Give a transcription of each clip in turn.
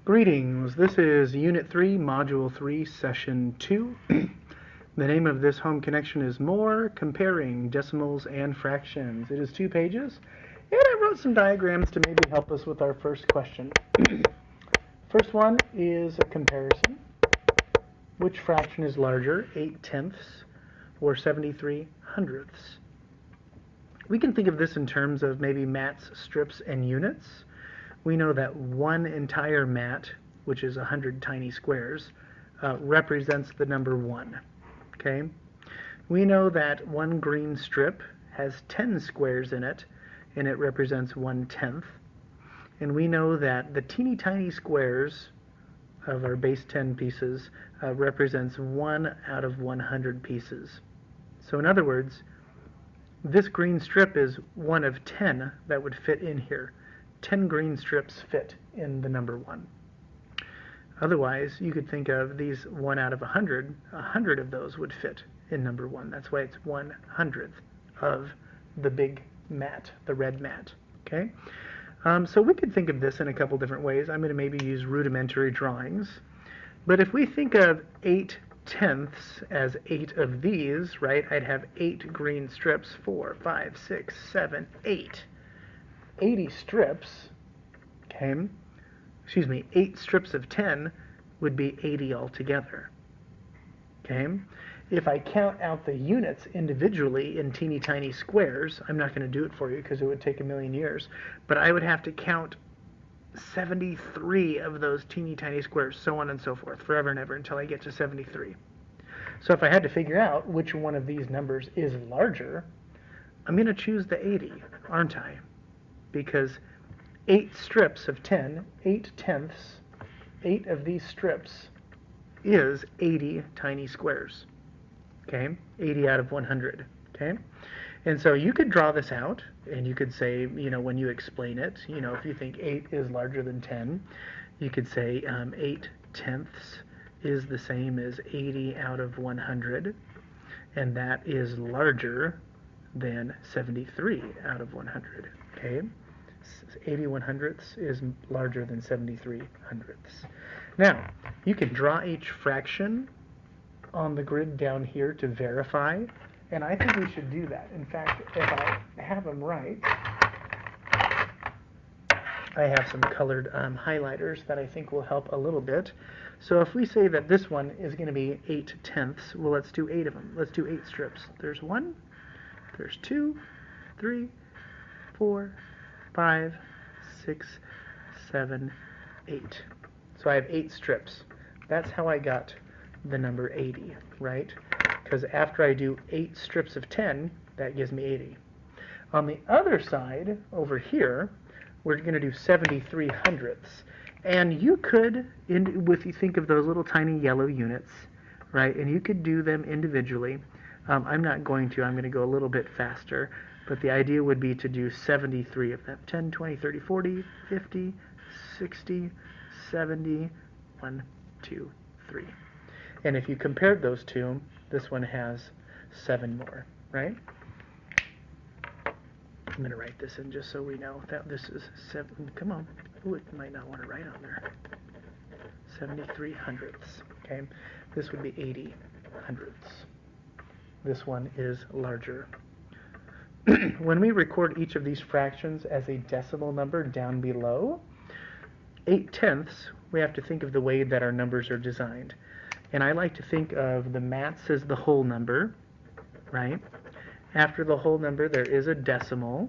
Greetings, this is Unit 3, Module 3, Session 2. The name of this home connection is More Comparing Decimals and Fractions. It is 2 pages, and I wrote some diagrams to maybe help us with our first question. First one is a comparison. Which fraction is larger, 8/10 or 73 hundredths? We can think of this in terms of maybe mats, strips, and units. We know that one entire mat, which is 100 tiny squares, represents the number 1. Okay? We know that one green strip has 10 squares in it, and it represents 1/10. And we know that the teeny tiny squares of our base 10 pieces represents 1 out of 100 pieces. So in other words, this green strip is one of 10 that would fit in here. 10 green strips fit in the number 1. Otherwise, you could think of these 1 out of 100. 100 of those would fit in number 1. That's why it's 1/100th of the big mat, the red mat. Okay? So we could think of this in a couple different ways. I'm going to maybe use rudimentary drawings. But if we think of 8/10 as 8 of these, right, I'd have 8 green strips, 4, 5, 6, 7, 8. 80 strips, okay, 8 strips of 10 would be 80 altogether. Okay? If I count out the units individually in teeny tiny squares, I'm not going to do it for you because it would take a million years, but I would have to count 73 of those teeny tiny squares, so on and so forth, forever and ever until I get to 73. So if I had to figure out which one of these numbers is larger, I'm going to choose the 80, aren't I? Because 8 strips of 10, 8/10, 8 of these strips is 80 tiny squares. Okay, 80 out of 100. Okay, and so you could draw this out, and you could say, when you explain it, if you think 8 is larger than 10, you could say 8/10 is the same as 80 out of 100, and that is larger than 73 out of 100. Okay, 80/100ths is larger than 73/100ths. Now, you can draw each fraction on the grid down here to verify, and I think we should do that. In fact, if I have them right, I have some colored highlighters that I think will help a little bit. So if we say that this one is going to be 8/10, well, let's do 8 of them. Let's do 8 strips. There's 1, there's 2, 3, 4, 5, 6, 7, 8. So I have 8 strips. That's how I got the number 80, right? Because after I do 8 strips of 10, that gives me 80. On the other side, over here, we're going to do 73 hundredths. And you could, if you think of those little tiny yellow units, right, and you could do them individually. I'm not going to. I'm going to go a little bit faster. But the idea would be to do 73 of them. 10, 20, 30, 40, 50, 60, 70, 1, 2, 3. And if you compared those two, this one has 7 more, right? I'm going to write this in just so we know that this is 7. Come on. Ooh, it might not want to write on there. 73 hundredths. Okay? This would be 80 hundredths. This one is larger. When we record each of these fractions as a decimal number down below, 8/10, we have to think of the way that our numbers are designed. And I like to think of the mats as the whole number, right? After the whole number, there is a decimal.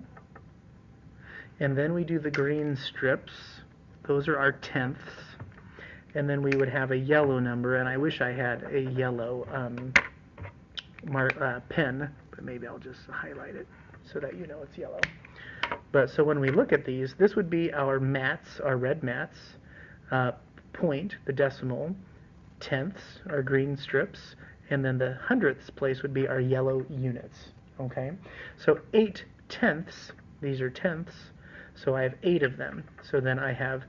And then we do the green strips. Those are our tenths. And then we would have a yellow number, and I wish I had a yellow pen, but maybe I'll just highlight it so that you know it's yellow. But so when we look at these, this would be our mats, our red mats, point, the decimal, tenths, our green strips, and then the hundredths place would be our yellow units. Okay, so 8/10, these are tenths, so I have 8 of them. So then I have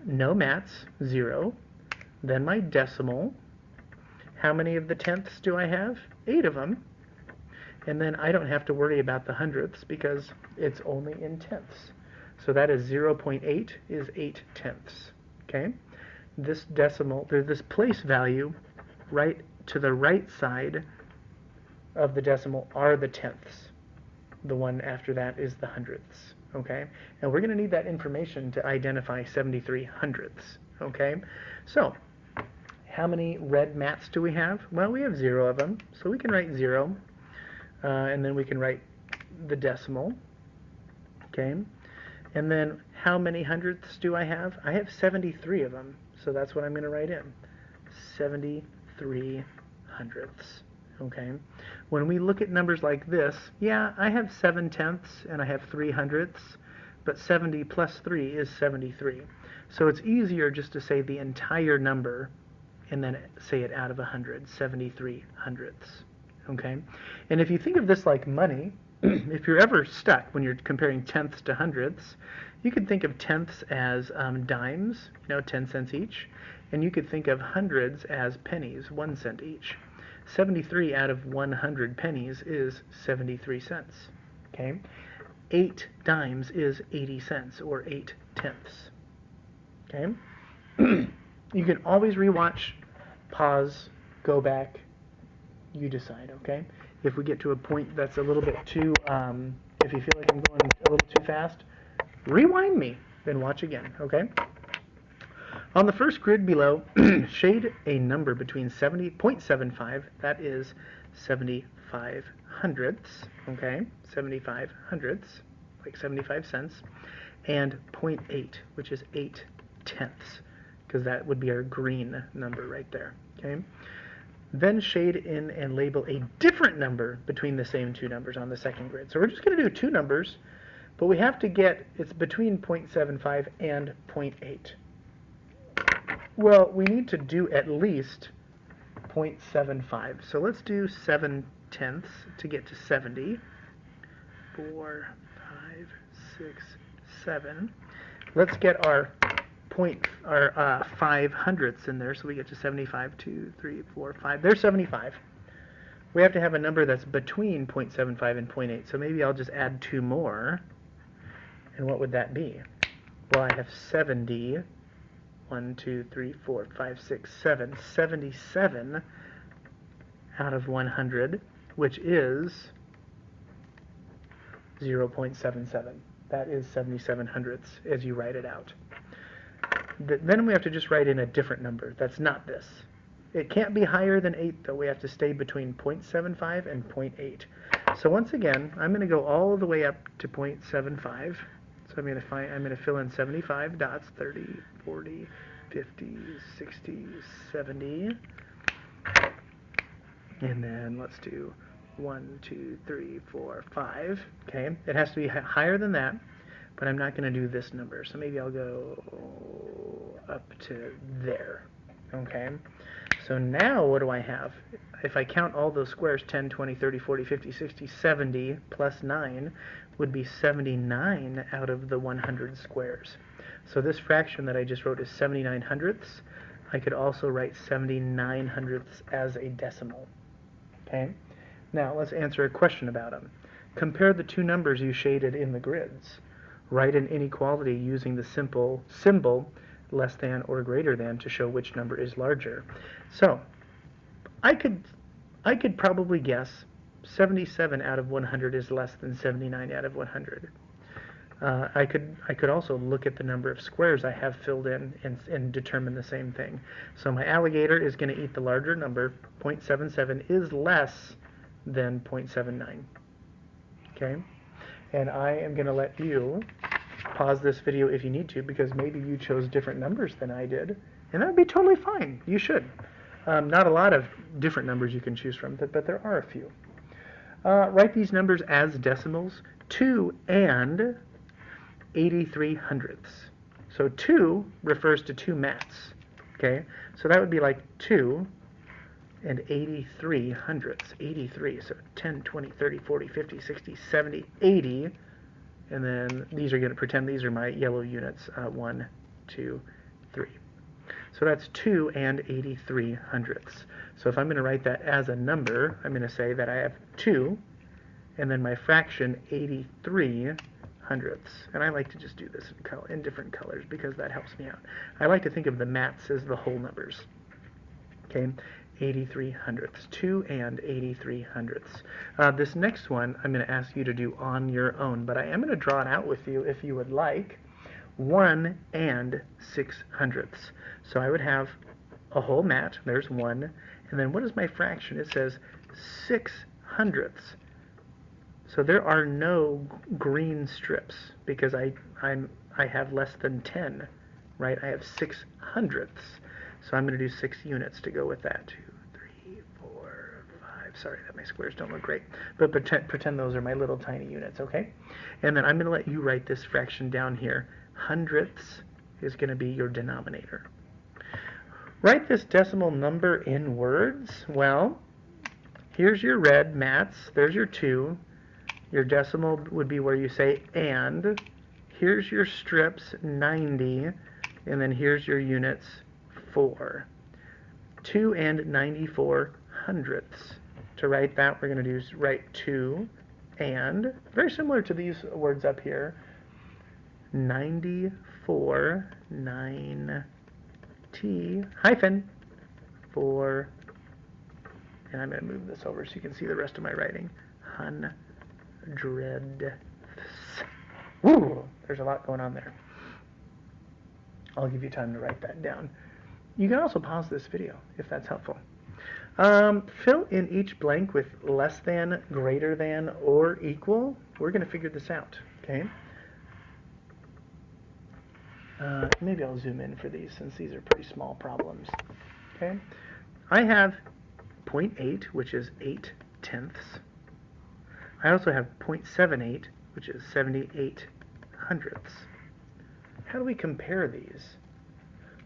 no mats, 0, then my decimal. How many of the tenths do I have? 8 of them. And then I don't have to worry about the hundredths because it's only in tenths. So that is 0.8 is 8/10. Okay, this decimal, this place value right to the right side of the decimal are the tenths. The one after that is the hundredths. Okay, and we're going to need that information to identify 73 hundredths. Okay, so how many red mats do we have? Well, we have 0 of them, so we can write 0, and then we can write the decimal. Okay, and then how many hundredths do I have? I have 73 of them, so that's what I'm going to write in. 73 hundredths. Okay, when we look at numbers like this, yeah, I have 7 tenths and I have 3 hundredths, but 70 plus 3 is 73. So it's easier just to say the entire number and then say it out of 100, 73 hundredths. Okay, and if you think of this like money, if you're ever stuck when you're comparing tenths to hundredths, you could think of tenths as dimes, 10 cents each, and you could think of hundreds as pennies, 1 cent each. 73 out of 100 pennies is 73 cents. Okay, 8 dimes is 80 cents, or 8 tenths. Okay, you can always rewatch, pause, go back, you decide. Okay, if we get to a point that's a little bit too, if you feel like I'm going a little too fast, rewind me, then watch again. Okay. On the first grid below, shade a number between 0.75, that is 75 hundredths, okay, 75 hundredths, like 75 cents, and 0.8, which is 8 tenths, because that would be our green number right there, okay. Then shade in and label a different number between the same two numbers on the second grid. So we're just going to do two numbers, but we have to get, it's between 0.75 and 0.8. Well, we need to do at least 0.75. So let's do 7 tenths to get to 70. 4, 5, 6, 7. Let's get our 5 hundredths in there, so we get to 75. 2, 3, 4, 5. There's 75. We have to have a number that's between 0.75 and 0.8. So maybe I'll just add 2 more. And what would that be? Well, I have 70. 1, 2, 3, 4, 5, 6, 7. 77 out of 100, which is 0.77. That is 77 hundredths as you write it out. Then we have to just write in a different number. That's not this. It can't be higher than 8, though. We have to stay between 0.75 and 0.8. So once again, I'm going to go all the way up to 0.75. So I'm going to fill in 75 dots, 30, 40, 50, 60, 70. And then let's do 1, 2, 3, 4, 5. Okay, it has to be higher than that, but I'm not going to do this number. So maybe I'll go up to there. Okay, so now what do I have? If I count all those squares, 10, 20, 30, 40, 50, 60, 70 plus 9 would be 79 out of the 100 squares. So this fraction that I just wrote is 79 hundredths. I could also write 79 hundredths as a decimal. Okay. Now let's answer a question about them. Compare the two numbers you shaded in the grids. Write an inequality using the simple symbol less than or greater than to show which number is larger. So I could probably guess 77 out of 100 is less than 79 out of 100. I could also look at the number of squares I have filled in and determine the same thing. So my alligator is going to eat the larger number. 0.77 is less than 0.79. Okay? And I am going to let you pause this video if you need to, because maybe you chose different numbers than I did. And that would be totally fine. You should. Not a lot of different numbers you can choose from, but there are a few. Write these numbers as decimals. 2 and 83 hundredths. So 2 refers to 2 mats. Okay, so that would be like 2 and 83 hundredths. 83, so 10, 20, 30, 40, 50, 60, 70, 80. And then these are going to pretend these are my yellow units. 1, 2, 3. So that's 2 and 83 hundredths. So if I'm going to write that as a number, I'm going to say that I have 2, and then my fraction 83 hundredths. And I like to just do this in different colors because that helps me out. I like to think of the mats as the whole numbers. Okay, 83 hundredths, 2 and 83 hundredths. This next one I'm going to ask you to do on your own, but I am going to draw it out with you if you would like. 1 and 6 hundredths. So I would have a whole mat, there's 1, and then what is my fraction? It says 6 hundredths. So there are no green strips because I have less than 10, right? I have 6 hundredths. So I'm going to do 6 units to go with that. 2, 3, 4, 5. Sorry that my squares don't look great. But pretend those are my little tiny units, okay? And then I'm going to let you write this fraction down here. Hundredths is going to be your denominator. Write this decimal number in words. Well, here's your red mats. There's your 2. Your decimal would be where you say and. Here's your strips, 90. And then here's your units, 4. 2 and 94 hundredths. To write that, we're going to write 2 and, very similar to these words up here, 94, 9, T, hyphen, 4, and I'm going to move this over so you can see the rest of my writing, hundredths. Woo! There's a lot going on there. I'll give you time to write that down. You can also pause this video if that's helpful. Fill in each blank with less than, greater than, or equal. We're going to figure this out, okay? Maybe I'll zoom in for these since these are pretty small problems. Okay, I have 0.8, which is 8 tenths. I also have 0.78, which is 78 hundredths. How do we compare these?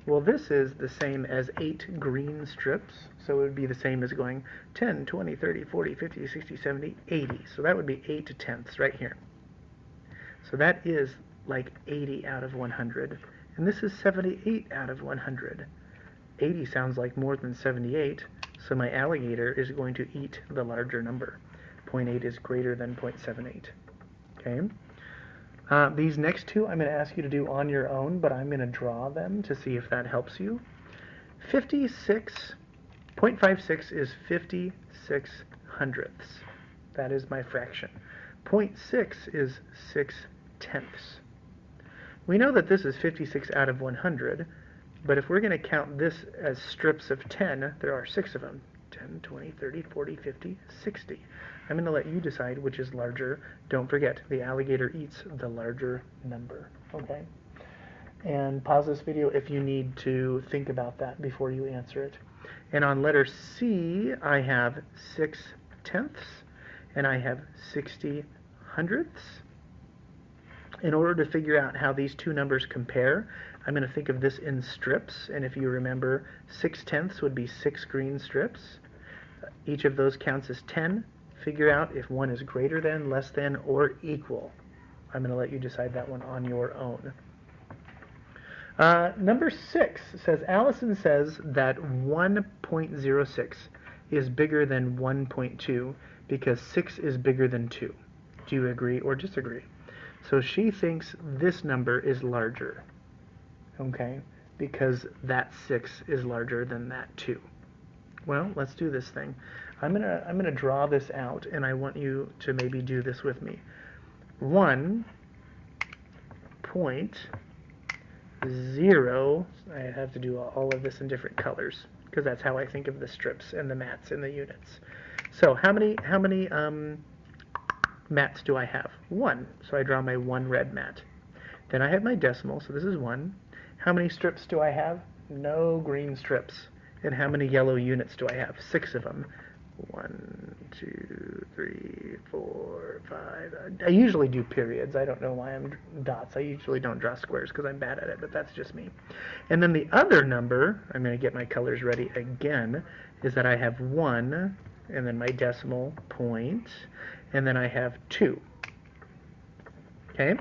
Well, this is the same as 8 green strips, so it would be the same as going 10, 20, 30, 40, 50, 60, 70, 80. So that would be 8 tenths right here. So that is like 80 out of 100, and this is 78 out of 100. 80 sounds like more than 78, so my alligator is going to eat the larger number. 0.8 is greater than 0.78. Okay. These next two I'm going to ask you to do on your own, but I'm going to draw them to see if that helps you. 0.56 is 56 hundredths. That is my fraction. 0.6 is 6 tenths. We know that this is 56 out of 100, but if we're going to count this as strips of 10, there are 6 of them. 10, 20, 30, 40, 50, 60. I'm going to let you decide which is larger. Don't forget, the alligator eats the larger number. Okay? And pause this video if you need to think about that before you answer it. And on letter C, I have 6 tenths, and I have 60 hundredths. In order to figure out how these two numbers compare, I'm going to think of this in strips, and if you remember, 6 tenths would be 6 green strips. Each of those counts as 10. Figure out if one is greater than, less than, or equal. I'm going to let you decide that one on your own. Number 6 says, Allison says that 1.06 is bigger than 1.2 because 6 is bigger than 2. Do you agree or disagree? So she thinks this number is larger, okay, because that 6 is larger than that 2. Well, let's do this thing. I'm gonna draw this out, and I want you to maybe do this with me. 1.0, I have to do all of this in different colors because that's how I think of the strips and the mats and the units. So how many mats do I have? 1. So I draw my 1 red mat. Then I have my decimal, so this is 1. How many strips do I have? No green strips. And how many yellow units do I have? 6 of them. 1, 2, 3, 4, 5. I usually do periods. I don't know why I'm dots. I usually don't draw squares because I'm bad at it, but that's just me. And then the other number, I'm going to get my colors ready again, is that I have 1, and then my decimal point, and then I have 2. Okay?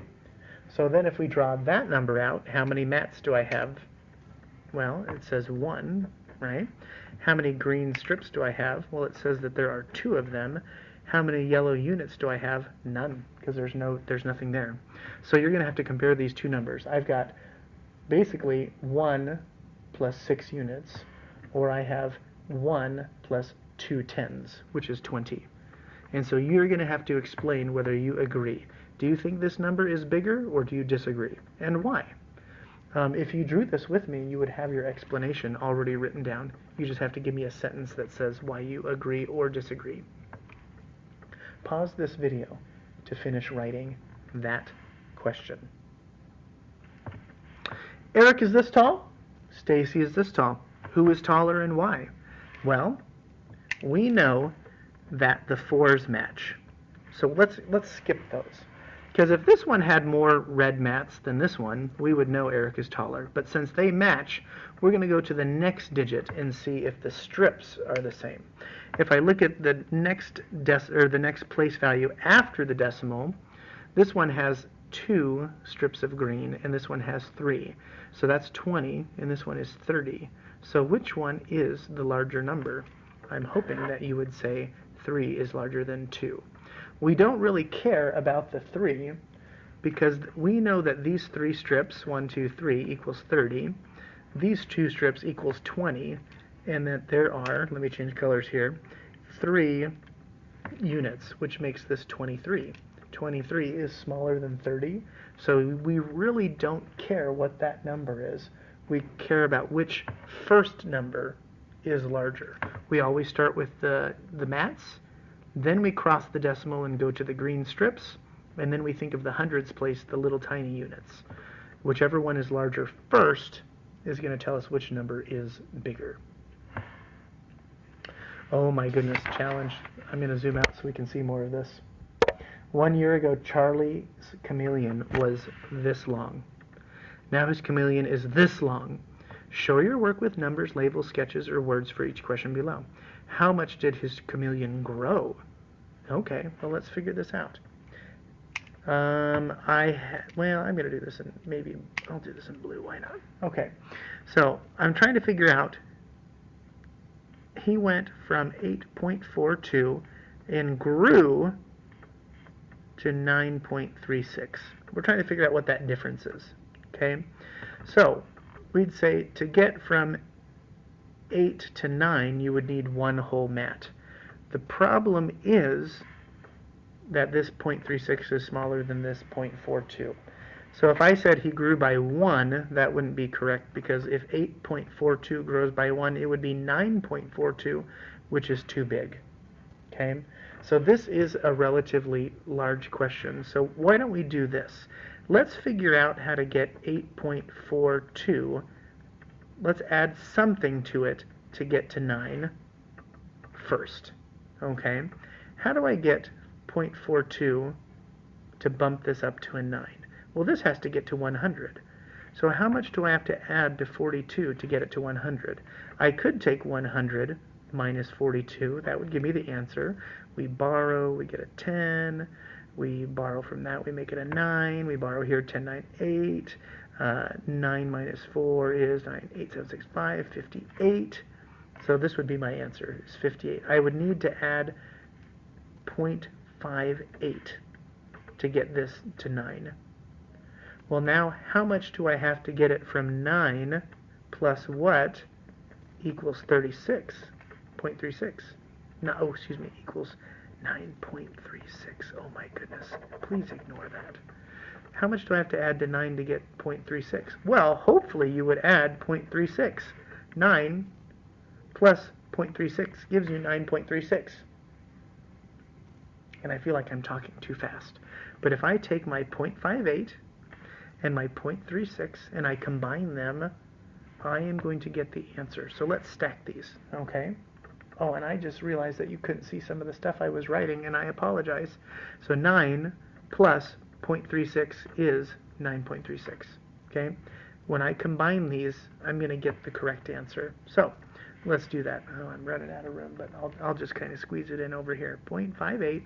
So then if we draw that number out, how many mats do I have? Well, it says 1, right? How many green strips do I have? Well, it says that there are 2 of them. How many yellow units do I have? None, because there's nothing there. So you're going to have to compare these two numbers. I've got basically 1 plus 6 units, or I have 1 plus 2 tens, which is 20. And so you're going to have to explain whether you agree. Do you think this number is bigger, or do you disagree? And why? If you drew this with me, you would have your explanation already written down. You just have to give me a sentence that says why you agree or disagree. Pause this video to finish writing that question. Eric is this tall. Stacy is this tall. Who is taller and why? Well, we know that the 4s match. So let's skip those. Because if this one had more red mats than this one, we would know Eric is taller. But since they match, we're going to go to the next digit and see if the strips are the same. If I look at the next place value after the decimal, this one has 2 strips of green and this one has 3. So that's 20 and this one is 30. So which one is the larger number? I'm hoping that you would say 3 is larger than 2. We don't really care about the 3 because we know that these 3 strips, 1, 2, 3, equals 30. These 2 strips equals 20, and that there are, let me change colors here, 3 units, which makes this 23. 23 is smaller than 30, so we really don't care what that number is. We care about which first number is larger. We always start with the mats, then we cross the decimal and go to the green strips, and then we think of the hundreds place, the little tiny units. Whichever one is larger first is going to tell us which number is bigger. Oh my goodness, challenge. I'm going to zoom out so we can see more of this. 1 year ago, Charlie's chameleon was this long. Now his chameleon is this long. Show your work with numbers, labels, sketches, or words for each question below. How much did his chameleon grow? Okay, well, let's figure this out. Well, I'm going to do this in, maybe I'll do this in blue. Why not? Okay, so I'm trying to figure out, he went from 8.42 and grew to 9.36. We're trying to figure out what that difference is. Okay, so we'd say to get from 8 to 9, you would need 1 whole mat. The problem is that this 0.36 is smaller than this 0.42. So if I said he grew by 1, that wouldn't be correct, because if 8.42 grows by 1, it would be 9.42, which is too big. Okay? So this is a relatively large question. So why don't we do this? Let's figure out how to get 8.42. Let's add something to it to get to 9 first. Okay? How do I get 0.42 to bump this up to a 9? Well, this has to get to 100. So how much do I have to add to 42 to get it to 100? I could take 100 minus 42. That would give me the answer. We borrow, we get a 10. We borrow from that, we make it a 9. We borrow here 10, 9, 8. 9 minus 4 is 9, 8, 7, 6, 5, 58. So this would be my answer, is 58. I would need to add 0.58 to get this to 9. Well, now, how much do I have to get it from 9 plus what equals 36? 0.36. No, oh, excuse me, equals 9.36. Oh my goodness. Please ignore that. How much do I have to add to 9 to get 0.36? Well, hopefully you would add 0.36. 9 plus 0.36 gives you 9.36. And I feel like I'm talking too fast. But if I take my 0.58 and my 0.36 and I combine them, I am going to get the answer. So let's stack these, okay? Oh, and I just realized that you couldn't see some of the stuff I was writing, and I apologize. So 9 plus 0.36 is 9.36, okay? When I combine these, I'm going to get the correct answer. So let's do that. Oh, I'm running out of room, but I'll just kind of squeeze it in over here. 0.58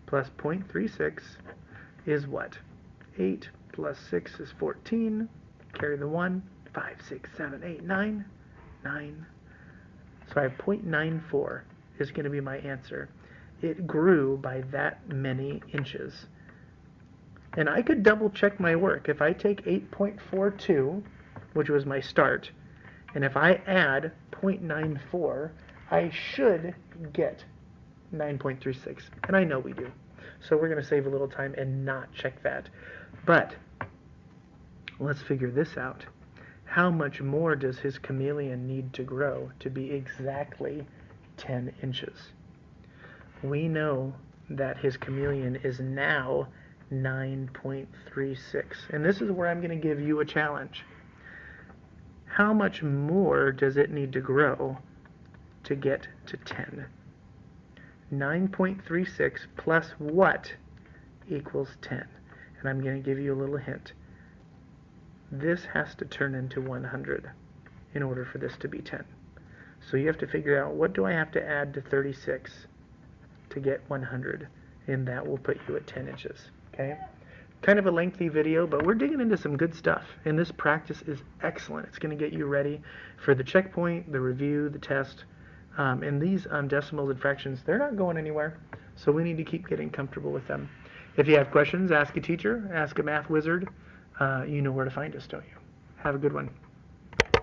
plus 0.36 is what? 8 plus 6 is 14. Carry the 1. 5, 6, 7, 8, 9. 9. So I have 0.94 is going to be my answer. it grew by that many inches. And I could double check my work. If I take 8.42, which was my start, and if I add 0.94, I should get 9.36. And I know we do. So we're going to save a little time and not check that. But let's figure this out. How much more does his chameleon need to grow to be exactly 10 inches? We know that his chameleon is now 9.36. And this is where I'm going to give you a challenge. How much more does it need to grow to get to 10? 9.36 plus what equals 10? And I'm going to give you a little hint. This has to turn into 100 in order for this to be 10. So you have to figure out, what do I have to add to 36 to get 100? And that will put you at 10 inches. Okay? Kind of a lengthy video, but we're digging into some good stuff. And this practice is excellent. It's going to get you ready for the checkpoint, the review, the test. And these decimals and fractions, they're not going anywhere. So we need to keep getting comfortable with them. If you have questions, ask a teacher, ask a math wizard. You know where to find us, don't you? Have a good one.